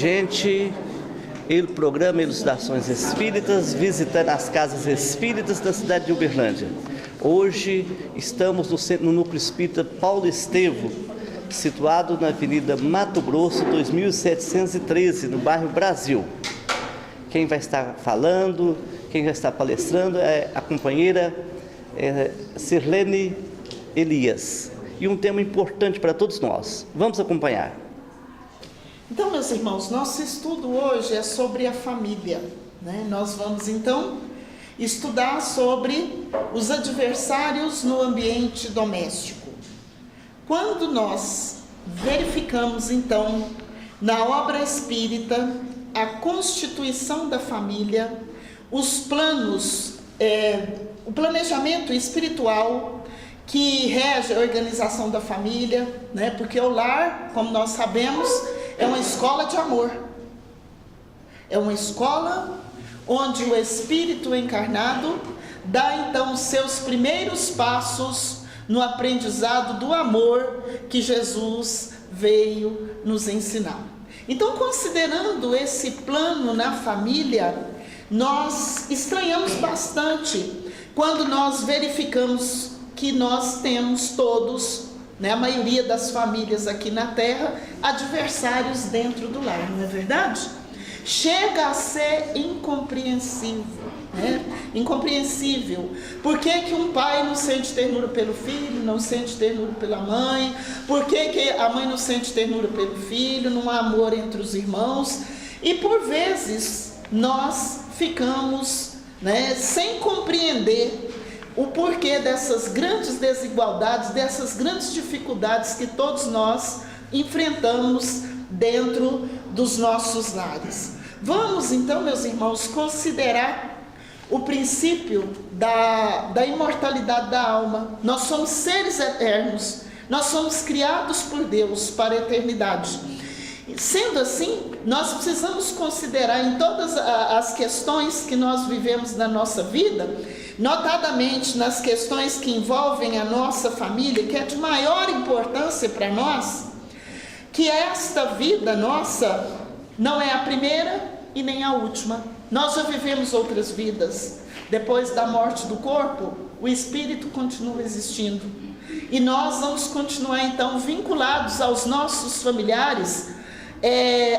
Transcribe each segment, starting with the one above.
gente, o programa Elucidações Espíritas, visitando as casas espíritas da cidade de Uberlândia. Hoje estamos no Núcleo Espírita Paulo Estevo, situado na Avenida Mato Grosso, 2713, no bairro Brasil. Quem vai estar falando, quem vai estar palestrando é a companheira Sirlene Elias. E um tema importante para todos nós. Vamos acompanhar. Então, meus irmãos, nosso estudo hoje é sobre a família, né? Nós vamos, então, estudar sobre os adversários no ambiente doméstico. Quando nós verificamos, então, na obra espírita, a constituição da família, os planos, o planejamento espiritual que rege a organização da família, né? Porque o lar, como nós sabemos, é uma escola de amor. É uma escola onde o Espírito encarnado dá então os seus primeiros passos no aprendizado do amor que Jesus veio nos ensinar. Então, considerando esse plano na família, nós estranhamos bastante quando nós verificamos que nós temos todos, né, a maioria das famílias aqui na Terra, adversários dentro do lar, não é verdade? Chega a ser incompreensível, né? Incompreensível. Por que um pai não sente ternura pelo filho, não sente ternura pela mãe? Por que a mãe não sente ternura pelo filho? Não há amor entre os irmãos? E por vezes nós ficamos, né, sem compreender o porquê dessas grandes desigualdades, dessas grandes dificuldades que todos nós enfrentamos dentro dos nossos lares. Vamos então, meus irmãos, considerar o princípio da imortalidade da alma. Nós somos seres eternos, nós somos criados por Deus para a eternidade. Sendo assim, nós precisamos considerar em todas as questões que nós vivemos na nossa vida, notadamente nas questões que envolvem a nossa família, que é de maior importância para nós, que esta vida nossa não é a primeira e nem a última. Nós já vivemos outras vidas. Depois da morte do corpo, o espírito continua existindo. E nós vamos continuar então vinculados aos nossos familiares,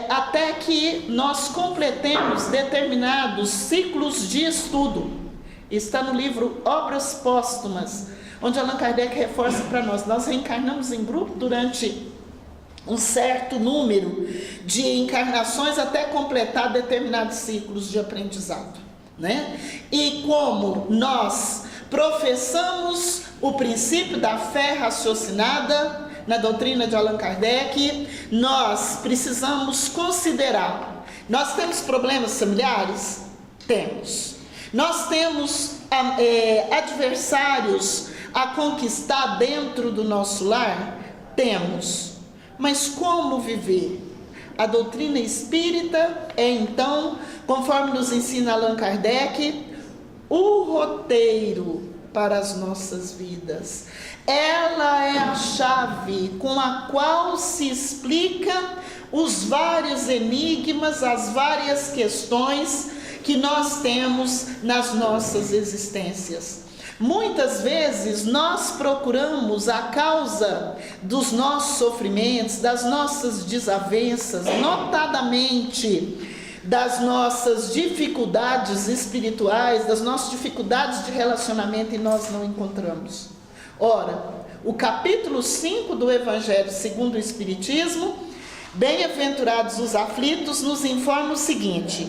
até que nós completemos determinados ciclos de estudo. Está no livro Obras Póstumas, onde Allan Kardec reforça para nós. Nós reencarnamos em grupo durante um certo número de encarnações até completar determinados ciclos de aprendizado, né? E como nós professamos o princípio da fé raciocinada na doutrina de Allan Kardec, nós precisamos considerar. Nós temos problemas familiares? Temos. Nós temos adversários a conquistar dentro do nosso lar? Temos. Mas como viver? A doutrina espírita é então, conforme nos ensina Allan Kardec, o roteiro para as nossas vidas. Ela é a chave com a qual se explica os vários enigmas, as várias questões que nós temos nas nossas existências. Muitas vezes nós procuramos a causa dos nossos sofrimentos, das nossas desavenças, notadamente das nossas dificuldades espirituais, das nossas dificuldades de relacionamento, e nós não encontramos. Ora, o capítulo 5 do Evangelho segundo o Espiritismo, Bem-aventurados os aflitos, nos informa o seguinte: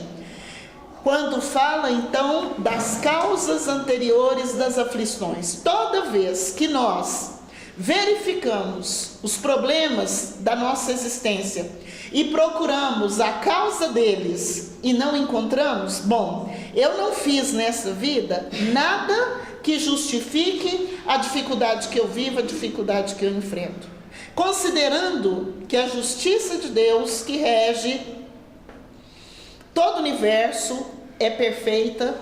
quando fala então das causas anteriores das aflições, toda vez que nós verificamos os problemas da nossa existência e procuramos a causa deles e não encontramos, bom, eu não fiz nessa vida nada que justifique a dificuldade que eu vivo, a dificuldade que eu enfrento. Considerando que a justiça de Deus que rege todo o universo é perfeita,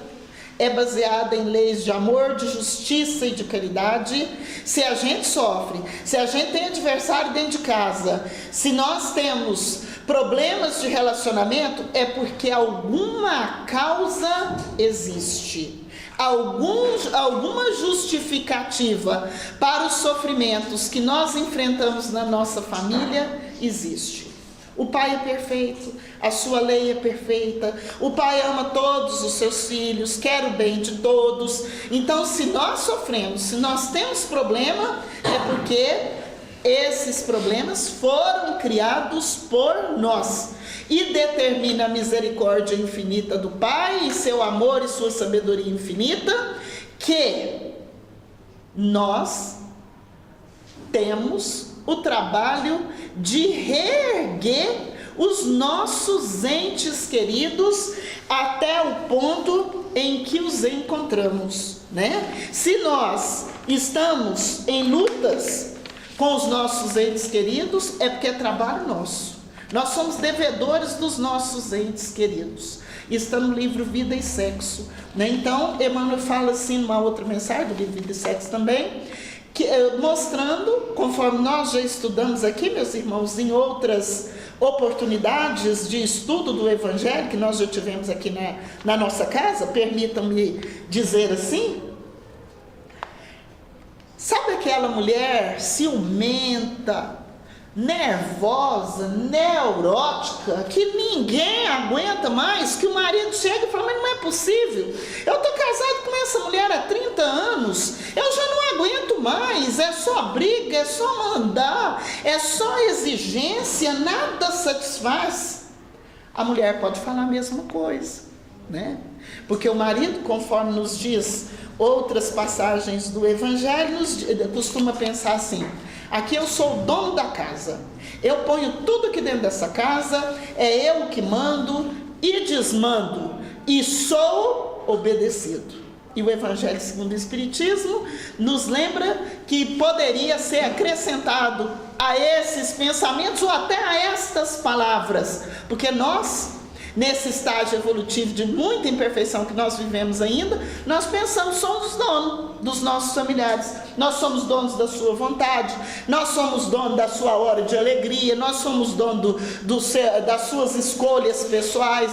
é baseada em leis de amor, de justiça e de caridade. Se a gente sofre, se a gente tem adversário dentro de casa, se nós temos Problemas de relacionamento é porque alguma causa existe. Alguma justificativa para os sofrimentos que nós enfrentamos na nossa família existe. O pai é perfeito, a sua lei é perfeita, o pai ama todos os seus filhos, quer o bem de todos. Então, se nós sofremos, se nós temos problema, é porque esses problemas foram criados por nós. E determina a misericórdia infinita do Pai, e seu amor e sua sabedoria infinita, que nós temos o trabalho de reerguer os nossos entes queridos até o ponto em que os encontramos, né? Se nós estamos em lutas com os nossos entes queridos, é porque é trabalho nosso. Nós somos devedores dos nossos entes queridos. Está no livro Vida e Sexo, né? Então, Emmanuel fala assim numa outra mensagem do livro Vida e Sexo também, que, mostrando, conforme nós já estudamos aqui, meus irmãos, em outras oportunidades de estudo do Evangelho, que nós já tivemos aqui na nossa casa, permitam-me dizer assim, sabe aquela mulher ciumenta, nervosa, neurótica, que ninguém aguenta mais, que o marido chega e fala, mas não é possível, eu estou casado com essa mulher há 30 anos, eu já não aguento mais, é só briga, é só mandar, é só exigência, nada satisfaz. A mulher pode falar a mesma coisa, né? Porque o marido, conforme nos diz outras passagens do Evangelho, costuma pensar assim, aqui eu sou o dono da casa, eu ponho tudo aqui dentro dessa casa, é eu que mando e desmando, e sou obedecido. E o Evangelho segundo o Espiritismo nos lembra que poderia ser acrescentado a esses pensamentos ou até a estas palavras, porque nós, nesse estágio evolutivo de muita imperfeição que nós vivemos ainda, nós pensamos, somos donos dos nossos familiares, nós somos donos da sua vontade, nós somos donos da sua hora de alegria, nós somos donos das suas escolhas pessoais,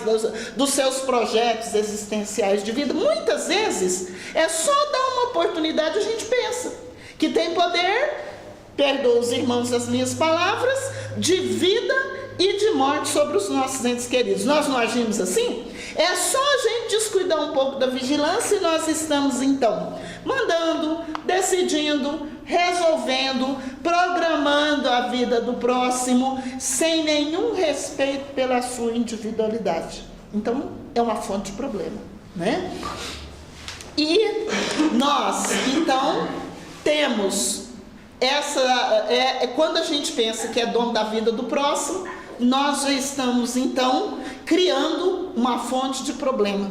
dos seus projetos existenciais de vida. Muitas vezes é só dar uma oportunidade, a gente pensa que tem poder, perdoa os irmãos as minhas palavras, de vida e de morte sobre os nossos entes queridos. Nós não agimos assim? É só a gente descuidar um pouco da vigilância e nós estamos então mandando, decidindo, resolvendo, programando a vida do próximo sem nenhum respeito pela sua individualidade. Então é uma fonte de problema, né? E nós então temos quando a gente pensa que é dono da vida do próximo, nós já estamos então criando uma fonte de problema,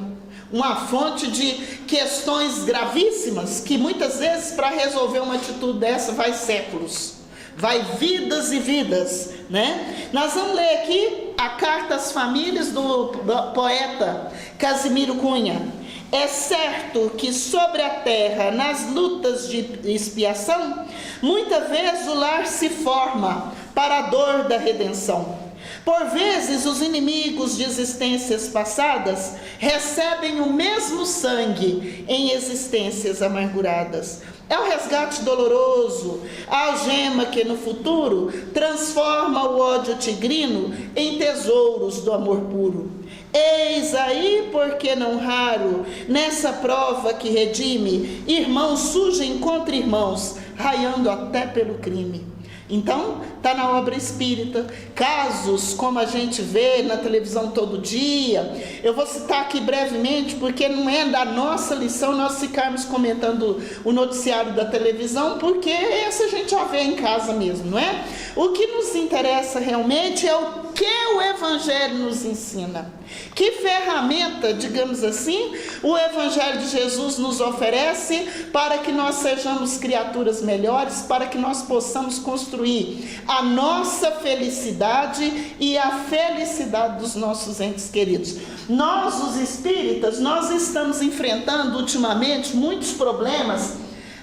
uma fonte de questões gravíssimas, que muitas vezes para resolver uma atitude dessa vai séculos, vai vidas e vidas, né? Nós vamos ler aqui a Carta às Famílias do poeta Casimiro Cunha. É certo que sobre a terra, nas lutas de expiação, muitas vezes o lar se forma para a dor da redenção. Por vezes os inimigos de existências passadas recebem o mesmo sangue em existências amarguradas. É o resgate doloroso, a algema que no futuro transforma o ódio tigrino em tesouros do amor puro. Eis aí, porque não raro, nessa prova que redime, irmãos surgem contra irmãos, raiando até pelo crime. Então, está na obra espírita, casos como a gente vê na televisão todo dia. Eu vou citar aqui brevemente, porque não é da nossa lição nós ficarmos comentando o noticiário da televisão, porque essa a gente já vê em casa mesmo, não é? O que nos interessa realmente é o que o Evangelho nos ensina. Que ferramenta, digamos assim, o Evangelho de Jesus nos oferece para que nós sejamos criaturas melhores, para que nós possamos construir a nossa felicidade e a felicidade dos nossos entes queridos. Nós, os espíritas, nós estamos enfrentando ultimamente muitos problemas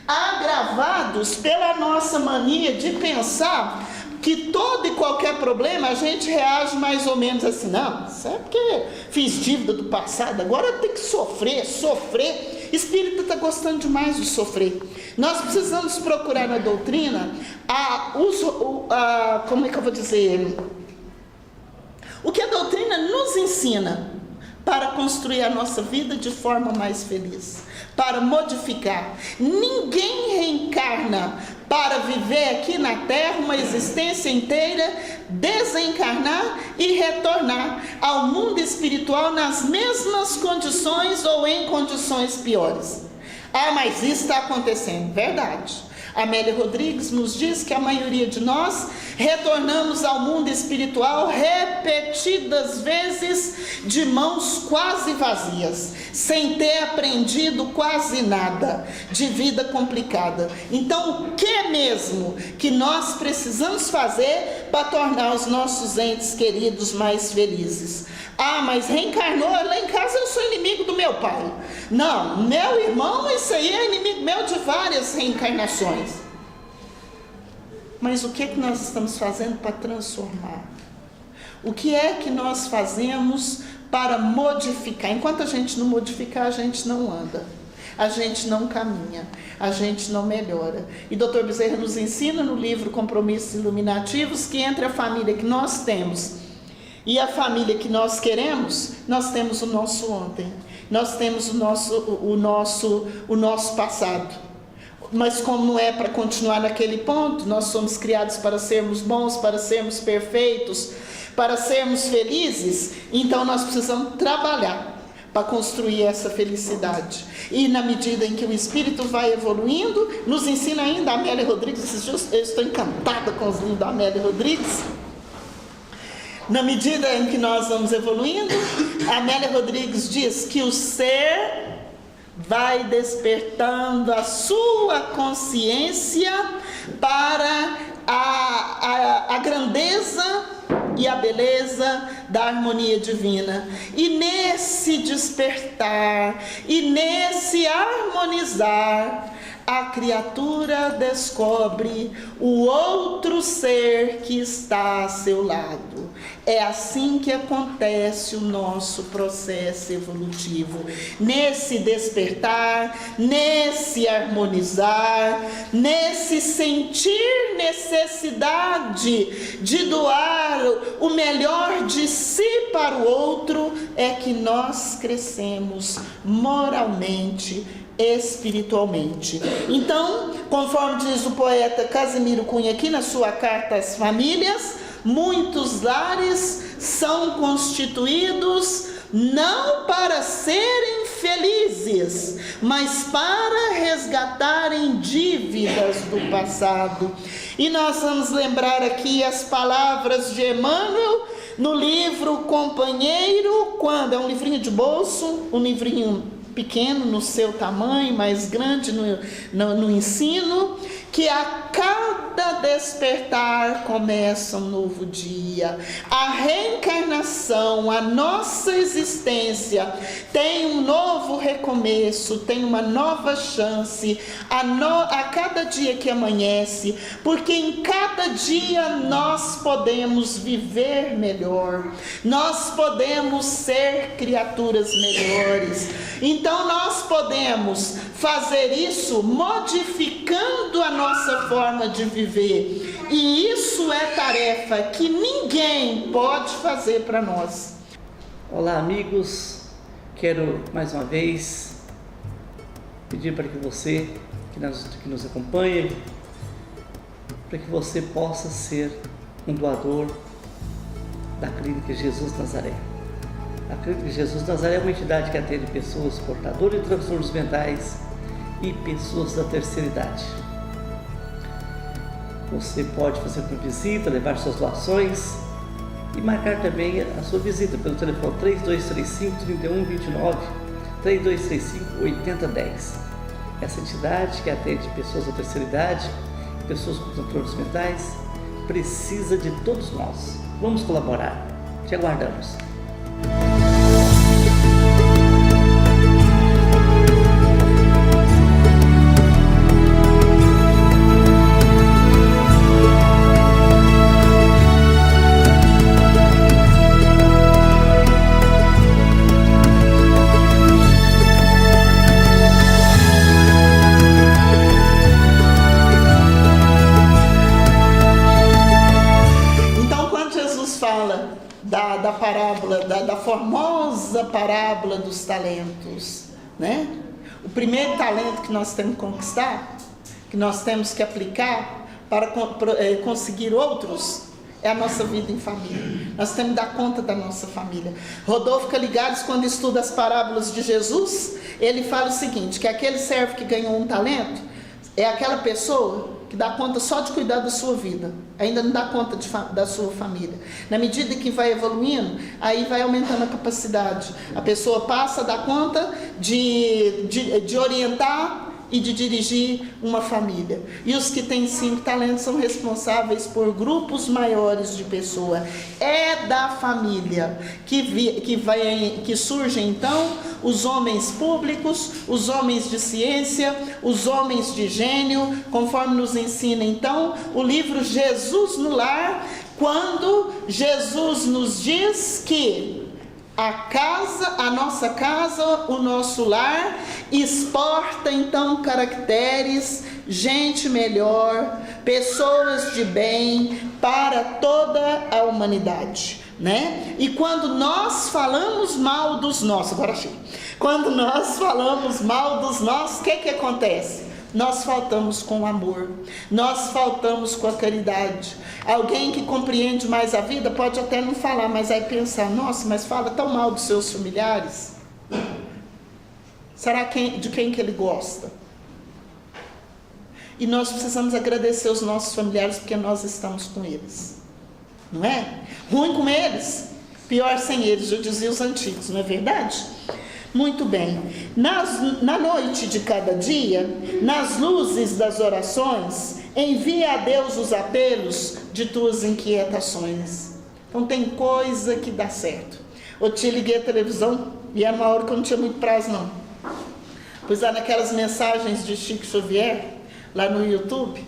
agravados pela nossa mania de pensar que todo e qualquer problema a gente reage mais ou menos assim, não, isso é porque fiz dívida do passado, agora eu tenho que sofrer. Espírita está gostando demais de sofrer. Nós precisamos procurar na doutrina como é que eu vou dizer? O que a doutrina nos ensina para construir a nossa vida de forma mais feliz, para modificar. Ninguém reencarna para viver aqui na Terra uma existência inteira, desencarnar e retornar ao mundo espiritual nas mesmas condições ou em condições piores. Ah, mas isso está acontecendo. Verdade. Amélia Rodrigues nos diz que a maioria de nós retornamos ao mundo espiritual repetidas vezes de mãos quase vazias, sem ter aprendido quase nada, de vida complicada. Então, o que mesmo que nós precisamos fazer para tornar os nossos entes queridos mais felizes? Ah, mas reencarnou, lá em casa eu sou inimigo do meu pai. Não, meu irmão, isso aí é inimigo meu de várias reencarnações. Mas o que é que nós estamos fazendo para transformar? O que é que nós fazemos para modificar? Enquanto a gente não modificar, a gente não anda, a gente não caminha, a gente não melhora. E Dr. Bezerra nos ensina no livro Compromissos Iluminativos que entre a família que nós temos e a família que nós queremos, nós temos o nosso ontem, nós temos o nosso passado. Mas como não é para continuar naquele ponto, nós somos criados para sermos bons, para sermos perfeitos, para sermos felizes, então nós precisamos trabalhar para construir essa felicidade. E na medida em que o espírito vai evoluindo, nos ensina ainda a Amélia Rodrigues, esses dias eu estou encantada com os livros da Amélia Rodrigues. Na medida em que nós vamos evoluindo, a Amélia Rodrigues diz que o ser vai despertando a sua consciência para a grandeza e a beleza da harmonia divina. E nesse despertar, e nesse harmonizar, a criatura descobre o outro ser que está a seu lado. É assim que acontece o nosso processo evolutivo. Nesse despertar, nesse harmonizar, nesse sentir necessidade de doar o melhor de si para o outro, é que nós crescemos moralmente, espiritualmente. Então, conforme diz o poeta Casimiro Cunha aqui na sua carta às famílias, muitos lares são constituídos não para serem felizes, mas para resgatarem dívidas do passado. E nós vamos lembrar aqui as palavras de Emmanuel no livro Companheiro, quando é um livrinho de bolso, um livrinho pequeno no seu tamanho, mais grande no ensino, que a cada despertar começa um novo dia. A reencarnação, a nossa existência tem um novo recomeço, tem uma nova chance a cada dia que amanhece, porque em cada dia nós podemos viver melhor, nós podemos ser criaturas melhores. Então nós podemos fazer isso modificando a nossa forma de viver. E isso é tarefa que ninguém pode fazer para nós. Olá, amigos. Quero mais uma vez pedir para que você que nos acompanha, para que você possa ser um doador da Clínica Jesus Nazaré. A Clínica Jesus Nazaré é uma entidade que atende pessoas portadoras de transtornos mentais e pessoas da terceira idade. Você pode fazer uma visita, levar suas doações e marcar também a sua visita pelo telefone 3235-3129, 3235-8010. Essa entidade que atende pessoas da terceira idade, pessoas com transtornos mentais, precisa de todos nós. Vamos colaborar. Te aguardamos. parábola dos talentos, né? O primeiro talento que nós temos que conquistar, que nós temos que aplicar para conseguir outros, é a nossa vida em família. Nós temos que dar conta da nossa família. Rodolfo Caligares, quando estuda as parábolas de Jesus, ele fala o seguinte, que aquele servo que ganhou um talento é aquela pessoa que dá conta só de cuidar da sua vida, ainda não dá conta da sua família. Na medida que vai evoluindo, aí vai aumentando a capacidade. A pessoa passa a dar conta de orientar e de dirigir uma família. E os que têm 5 talentos são responsáveis por grupos maiores de pessoas. É da família que surgem então os homens públicos, os homens de ciência, os homens de gênio, conforme nos ensina então o livro Jesus no Lar, quando Jesus nos diz que a nossa casa, o nosso lar, exporta então caracteres, gente melhor, pessoas de bem para toda a humanidade, né? E quando nós falamos mal dos nossos, agora achei. Quando nós falamos mal dos nossos, o que acontece? Nós faltamos com o amor, nós faltamos com a caridade. Alguém que compreende mais a vida pode até não falar, mas aí pensar, nossa, mas fala tão mal dos seus familiares. Será de quem que ele gosta? E nós precisamos agradecer os nossos familiares porque nós estamos com eles, não é? Ruim com eles, pior sem eles, já diziam os antigos, não é verdade? Muito bem, na noite de cada dia, nas luzes das orações, envia a Deus os apelos de tuas inquietações. Então tem coisa que dá certo. Ontem liguei a televisão e era uma hora que eu não tinha muito prazo não. Pois lá naquelas mensagens de Chico Xavier, lá no YouTube,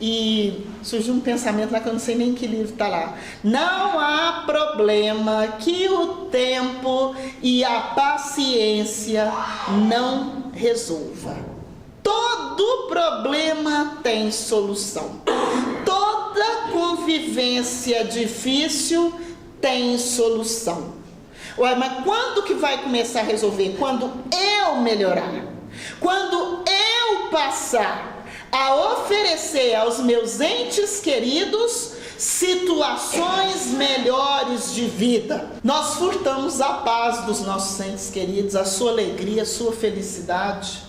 e surgiu um pensamento lá que eu não sei nem em que livro está lá. Não há problema que o tempo e a paciência não resolva. Todo problema tem solução. Toda convivência difícil tem solução. Ué, mas quando que vai começar a resolver? Quando eu melhorar. Quando eu passar a oferecer aos meus entes queridos situações melhores de vida. Nós furtamos a paz dos nossos entes queridos, a sua alegria, a sua felicidade.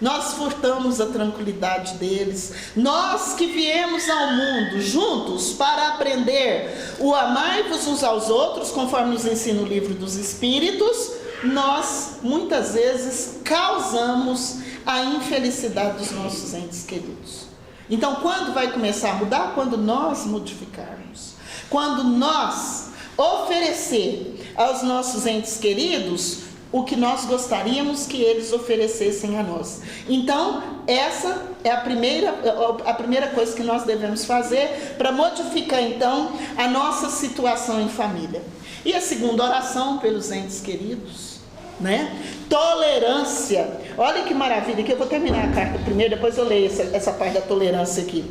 Nós furtamos a tranquilidade deles. Nós que viemos ao mundo juntos para aprender o amai-vos uns aos outros, conforme nos ensina o livro dos Espíritos, nós muitas vezes causamos a infelicidade dos nossos entes queridos. Então, quando vai começar a mudar? Quando nós modificarmos. Quando nós oferecer aos nossos entes queridos o que nós gostaríamos que eles oferecessem a nós. Então, essa é a primeira coisa que nós devemos fazer para modificar, então, a nossa situação em família. E a segunda oração pelos entes queridos, né? Tolerância. Olha que maravilha, que eu vou terminar a carta primeiro, depois eu leio essa parte da tolerância aqui.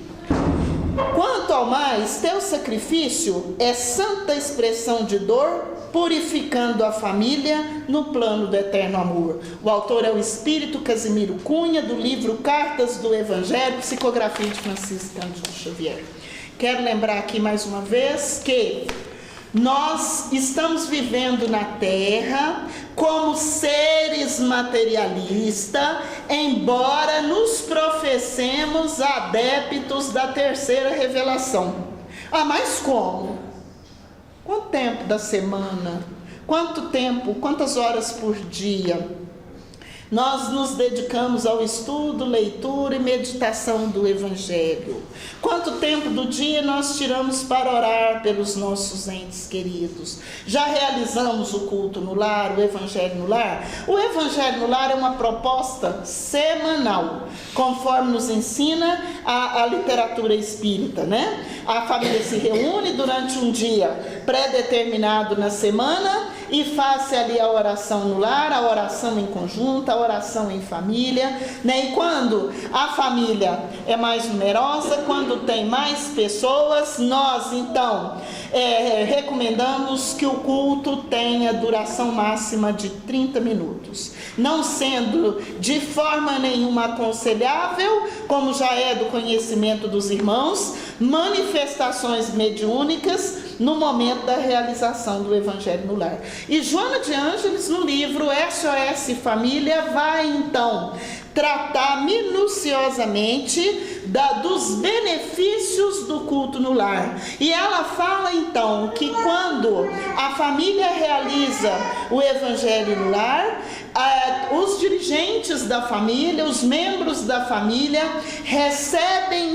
Quanto ao mais, teu sacrifício é santa expressão de dor, purificando a família no plano do eterno amor. O autor é o Espírito Casimiro Cunha, do livro Cartas do Evangelho, psicografia de Francisco Cândido Xavier. Quero lembrar aqui mais uma vez que nós estamos vivendo na Terra como seres materialistas, embora nos professemos adeptos da terceira revelação. Ah, mas como? Quanto tempo da semana? Quanto tempo? Quantas horas por dia? Nós nos dedicamos ao estudo, leitura e meditação do Evangelho. Quanto tempo do dia nós tiramos para orar pelos nossos entes queridos? Já realizamos o culto no lar, o Evangelho no lar? O Evangelho no lar é uma proposta semanal, conforme nos ensina a literatura espírita, né? A família se reúne durante um dia pré-determinado na semana e faça ali a oração no lar, a oração em conjunto, a oração em família, né? E quando a família é mais numerosa, quando tem mais pessoas, nós então recomendamos que o culto tenha duração máxima de 30 minutos, não sendo de forma nenhuma aconselhável, como já é do conhecimento dos irmãos, manifestações mediúnicas no momento da realização do Evangelho no Lar. E Joana de Ângeles, no livro SOS Família, vai então tratar minuciosamente dos benefícios do culto no lar. E ela fala então que quando a família realiza o Evangelho no lar, os dirigentes da família, os membros da família recebem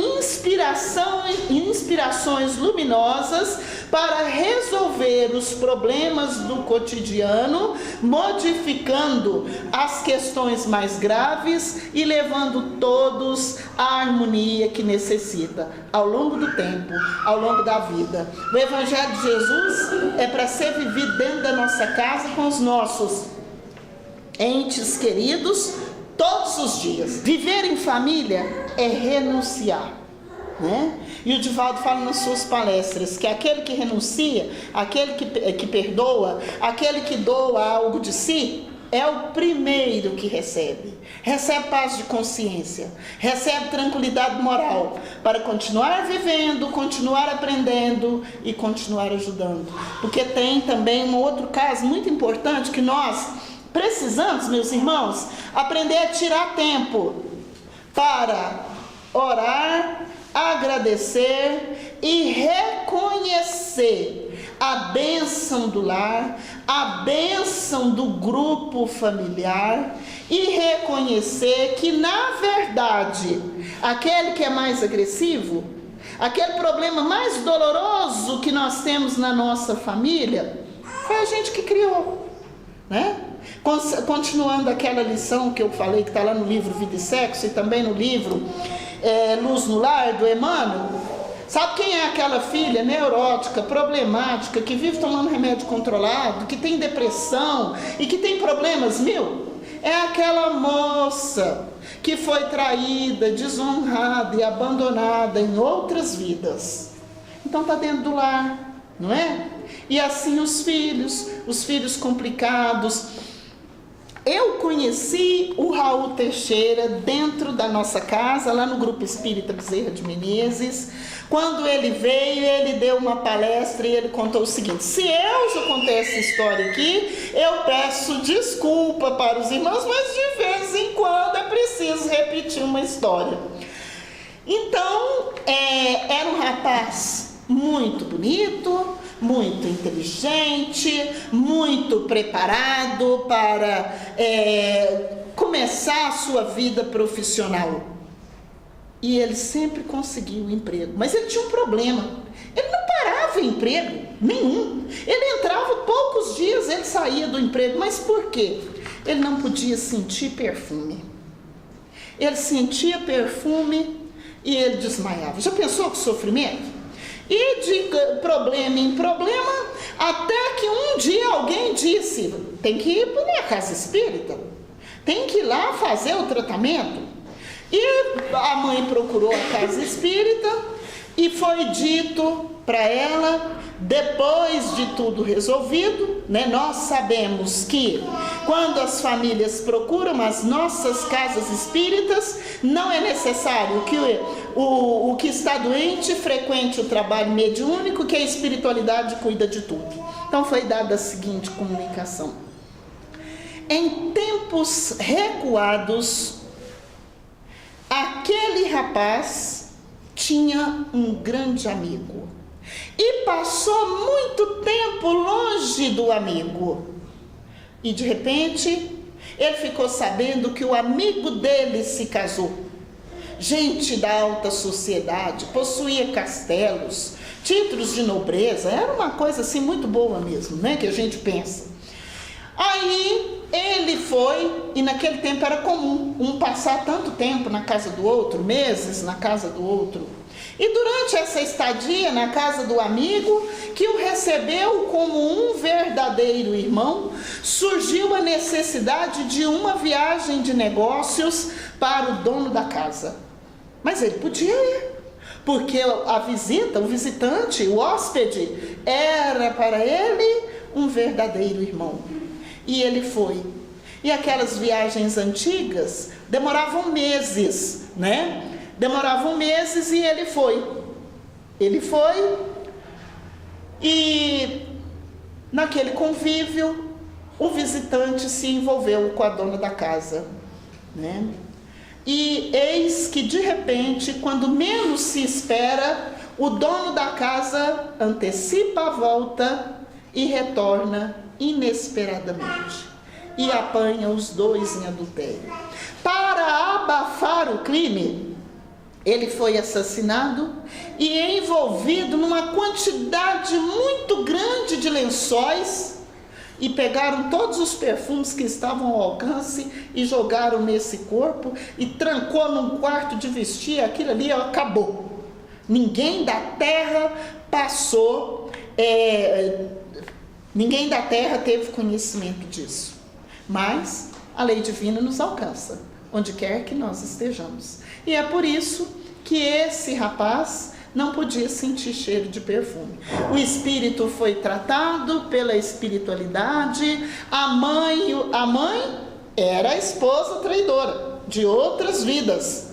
inspirações luminosas para resolver os problemas do cotidiano, modificando as questões mais graves e levando todos à harmonia que necessita ao longo do tempo, ao longo da vida. O Evangelho de Jesus é para ser vivido dentro da nossa casa com os nossos entes queridos todos os dias. Viver em família é renunciar, né? E o Divaldo fala nas suas palestras que aquele que renuncia, aquele que perdoa, aquele que doa algo de si, é o primeiro que recebe paz de consciência, recebe tranquilidade moral para continuar vivendo, continuar aprendendo e continuar ajudando. Porque tem também um outro caso muito importante que nós precisamos, meus irmãos, aprender a tirar tempo para orar, agradecer e reconhecer a bênção do lar, a bênção do grupo familiar e reconhecer que, na verdade, aquele que é mais agressivo, aquele problema mais doloroso que nós temos na nossa família, foi a gente que criou, né? Continuando aquela lição que eu falei, que está lá no livro Vida e Sexo e também no livro Luz no Lar, do Emmanuel. Sabe quem é aquela filha neurótica, problemática, que vive tomando remédio controlado, que tem depressão e que tem problemas mil? É aquela moça que foi traída, desonrada e abandonada em outras vidas. Então está dentro do lar, não é? E assim os filhos complicados. Eu conheci o Raul Teixeira dentro da nossa casa, lá no Grupo Espírita Bezerra de Menezes. Quando ele veio, ele deu uma palestra e ele contou o seguinte: se eu já contei essa história aqui, eu peço desculpa para os irmãos, mas de vez em quando é preciso repetir uma história. Então, era um rapaz muito bonito, muito inteligente, muito preparado para começar a sua vida profissional. E ele sempre conseguiu emprego, mas ele tinha um problema. Ele não parava em emprego nenhum. Ele entrava poucos dias, ele saía do emprego. Mas por quê? Ele não podia sentir perfume. Ele sentia perfume e ele desmaiava. Já pensou que sofrimento? E de problema em problema, até que um dia alguém disse: tem que ir para uma casa espírita, tem que ir lá fazer o tratamento. E a mãe procurou a casa espírita e foi dito para ela, depois de tudo resolvido, né? Nós sabemos que quando as famílias procuram as nossas casas espíritas, não é necessário que o que está doente frequente o trabalho mediúnico, que a espiritualidade cuida de tudo. Então foi dada a seguinte comunicação: em tempos recuados, aquele rapaz tinha um grande amigo e passou muito tempo longe do amigo. E de repente, ele ficou sabendo que o amigo dele se casou. Gente da alta sociedade, possuía castelos, títulos de nobreza, era uma coisa assim muito boa mesmo, né, que a gente pensa. Aí ele foi, e naquele tempo era comum um passar tanto tempo na casa do outro, meses na casa do outro. E durante essa estadia na casa do amigo, que o recebeu como um verdadeiro irmão, surgiu a necessidade de uma viagem de negócios para o dono da casa. Mas ele podia ir, porque a visita, o visitante, o hóspede, era para ele um verdadeiro irmão. E ele foi. E aquelas viagens antigas demoravam meses, né? Demoravam meses e ele foi. Ele foi e naquele convívio o visitante se envolveu com a dona da casa, né? E eis que de repente, quando menos se espera, o dono da casa antecipa a volta e retorna inesperadamente e apanha os dois em adultério. Para abafar o crime, ele foi assassinado e envolvido numa quantidade muito grande de lençóis, e pegaram todos os perfumes que estavam ao alcance e jogaram nesse corpo e trancou num quarto de vestir. Aquilo ali acabou. Ninguém da terra passou, ninguém da terra teve conhecimento disso. Mas a lei divina nos alcança, onde quer que nós estejamos. E é por isso que esse rapaz não podia sentir cheiro de perfume. O espírito foi tratado pela espiritualidade. A mãe era a esposa traidora de outras vidas.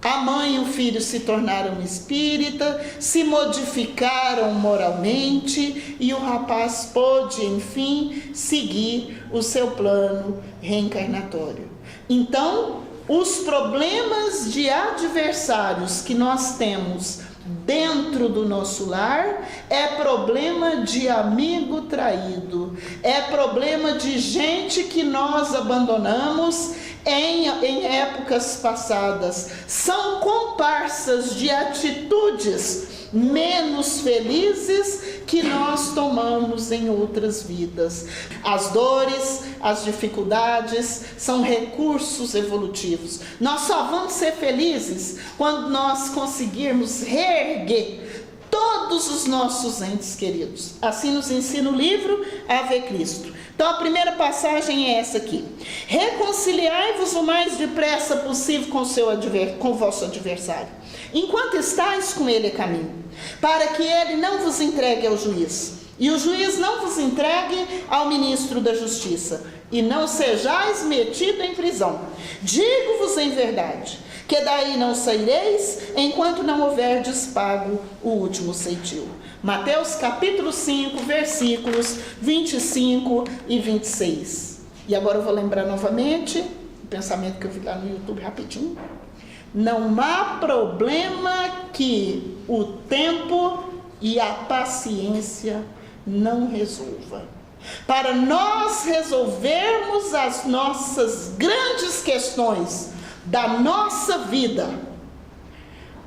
A mãe e o filho se tornaram espírita, se modificaram moralmente e o rapaz pôde, enfim, seguir o seu plano reencarnatório. Então, os problemas de adversários que nós temos dentro do nosso lar é problema de amigo traído, é problema de gente que nós abandonamos em épocas passadas, são comparsas de atitudes menos felizes que nós tomamos em outras vidas. As dores, as dificuldades são recursos evolutivos. Nós só vamos ser felizes quando nós conseguirmos reerguer todos os nossos entes queridos. Assim nos ensina o livro Ave Cristo. Então a primeira passagem é essa aqui: reconciliai-vos o mais depressa possível com o vosso adversário, enquanto estáis com ele a caminho, para que ele não vos entregue ao juiz, e o juiz não vos entregue ao ministro da justiça, e não sejais metido em prisão. Digo-vos em verdade, que daí não saireis, enquanto não houverdes pago o último ceitil. Mateus capítulo 5, versículos 25 e 26. E agora eu vou lembrar novamente o pensamento que eu vi lá no YouTube rapidinho. Não há problema que o tempo e a paciência não resolva. Para nós resolvermos as nossas grandes questões da nossa vida,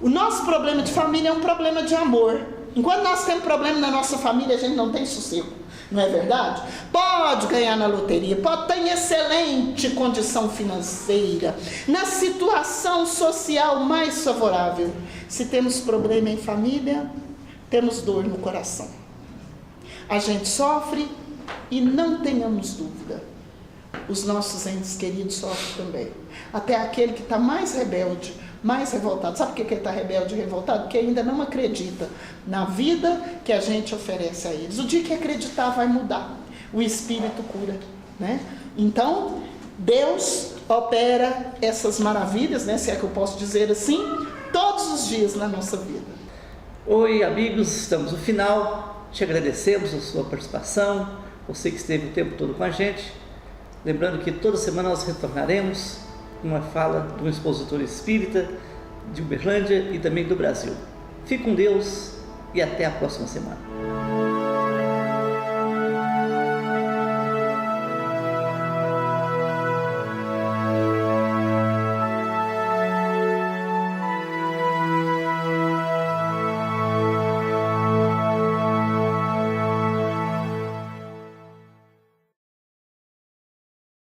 o nosso problema de família é um problema de amor. Enquanto nós temos problema na nossa família, a gente não tem sossego, não é verdade? Pode ganhar na loteria, pode estar em excelente condição financeira, na situação social mais favorável. Se temos problema em família, temos dor no coração. A gente sofre e não tenhamos dúvida, os nossos entes queridos sofrem também. Até aquele que está mais rebelde, mais revoltado. Sabe por que ele está rebelde e revoltado? Porque ainda não acredita na vida que a gente oferece a eles. O dia que acreditar vai mudar. O Espírito cura, né? Então, Deus opera essas maravilhas, né? Se é que eu posso dizer assim, todos os dias na nossa vida. Oi, amigos, estamos no final. Te agradecemos a sua participação, você que esteve o tempo todo com a gente. Lembrando que toda semana nós retornaremos uma fala de um expositor espírita de Uberlândia e também do Brasil. Fique com Deus e até a próxima semana.